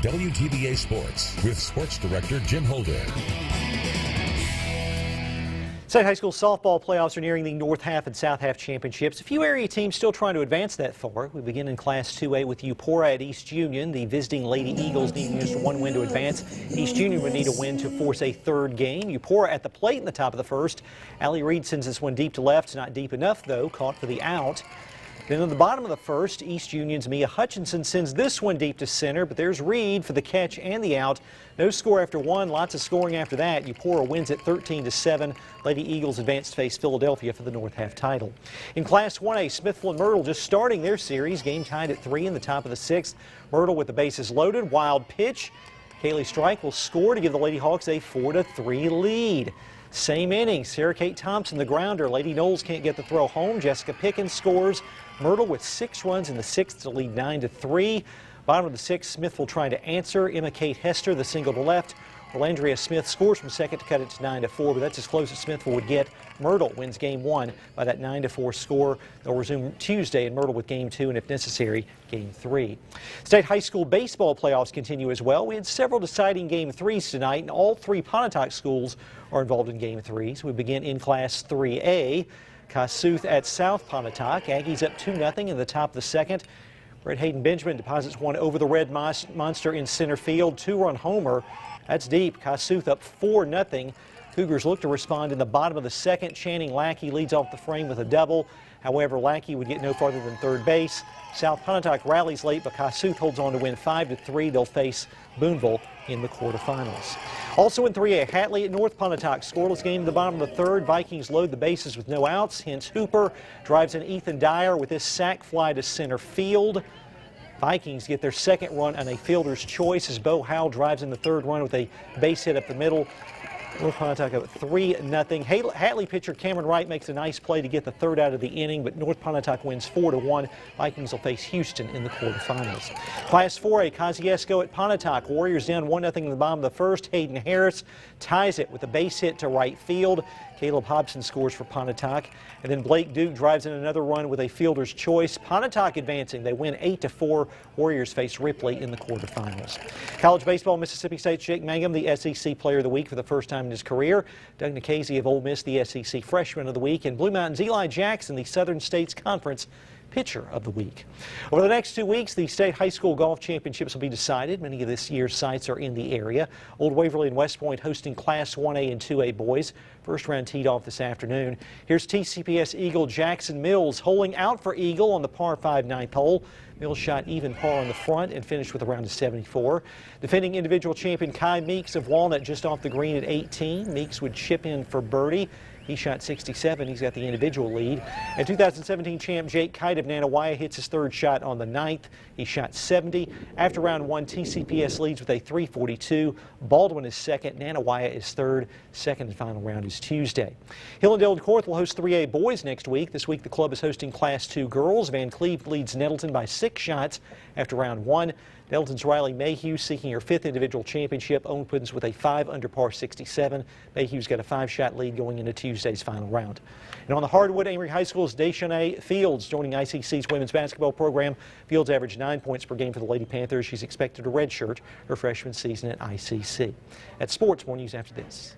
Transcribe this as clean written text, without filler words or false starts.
WTBA Sports with Sports Director Jim Holder. State high school softball playoffs are nearing the North Half and South Half championships. A few area teams still trying to advance that far. We begin in Class 2A with Eupora at East Union. The visiting Lady Eagles need just one win to advance. East Union would need a win to force a third game. Eupora at the plate in the top of the first. Allie Reed sends this one deep to left. Not deep enough, though. Caught for the out. Then at the bottom of the first, East Union's Mia Hutchinson sends this one deep to center, but there's Reed for the catch and the out. No score after one, lots of scoring after that. Eupora wins at 13-7. Lady Eagles advance to face Philadelphia for the North Half title. In Class 1A, Smithville and Myrtle just starting their series. Game tied at 3 in the top of the 6th. Myrtle with the bases loaded. Wild pitch. Kaylee Strike will score to give the Lady Hawks a 4-3 lead. Same inning, Sarah Kate Thompson, the grounder. Lady Knowles can't get the throw home. Jessica Pickens scores. Myrtle with 6 runs in the 6th to lead 9-3. Bottom of the 6th, Smithville trying to answer. Emma Kate Hester, the single to left. Orlandria Smith scores from second to cut it to 9-4, but that's as close as Smithville would get. Myrtle wins game 1 by that 9-4 score. They'll resume Tuesday in Myrtle with game 2 and, if necessary, game 3. State high school baseball playoffs continue as well. We had several deciding game 3s tonight, and all 3 Pontotoc schools are involved in game 3s. We begin in Class 3A. Kossuth at South Pontotoc. Aggies up 2-0 in the top of the 2nd. Brett Hayden Benjamin deposits one over the Red Monster in center field. 2-run homer. That's deep. Kossuth up 4-0. Cougars look to respond in the bottom of the 2nd. Channing Lackey leads off the frame with a double. However, Lackey would get no farther than third base. South Pontotoc rallies late, but Kossuth holds on to win 5-3. They'll face Boonville in the quarterfinals. Also in 3A, Hatley at North Pontotoc. Scoreless game in the bottom of the 3rd. Vikings load the bases with no outs. Hence Hooper drives in Ethan Dyer with this sac fly to center field. Vikings get their 2nd run on a fielder's choice as Bo Howell drives in the 3rd run with a base hit up the middle. North Pontotoc up 3-0. Hatley pitcher Cameron Wright makes a nice play to get the 3rd out of the inning, but North Pontotoc wins 4-1. Vikings will face Houston in the quarterfinals. Class 4A, Kosciuszko at Pontotoc. Warriors down 1-0 in the bottom of the 1st. Hayden Harris ties it with a base hit to right field. Caleb Hobson scores for Pontotoc. And then Blake Duke drives in another run with a fielder's choice. Pontotoc advancing. They win 8-4. Warriors face Ripley in the quarterfinals. College baseball, Mississippi State's Jake Mangum, the SEC Player of the Week for the first time in his career. Doug Nikhazy of Ole Miss, the SEC Freshman of the Week. And Blue Mountain's Eli Jackson, the Southern States Conference Pitcher of the Week. Over the next 2 weeks, the state high school golf championships will be decided. Many of this year's sites are in the area. Old Waverly and West Point hosting Class 1A and 2A boys. First round teed off this afternoon. Here's TCPS Eagle Jackson Mills holing out for Eagle on the par 5 9th hole. Mills shot even par on the front and finished with a round of 74. Defending individual champion Kai Meeks of Walnut just off the green at 18. Meeks would chip in for birdie. He shot 67. He's got the individual lead. And 2017 champ Jake Kite of Nanawaya hits his 3rd shot on the 9th. He shot 70. After round 1, TCPS leads with a 342. Baldwin is 2nd. Nanawaya is 3rd. 2nd and final round is Tuesday. Hillendale and Corinth will host 3A boys next week. This week the club is hosting Class 2 girls. Van Cleve leads Nettleton by 6 shots after round 1. Nettleton's Riley Mayhew seeking her 5th individual championship. Opens with a 5 under par 67. Mayhew's got a 5-shot lead going into Tuesday's final round. And on the hardwood, Amory High School's Deshawnay Fields joining ICC's women's basketball program. Fields averaged 9 points per game for the Lady Panthers. She's expected to redshirt her freshman season at ICC. At Sports, more news after this.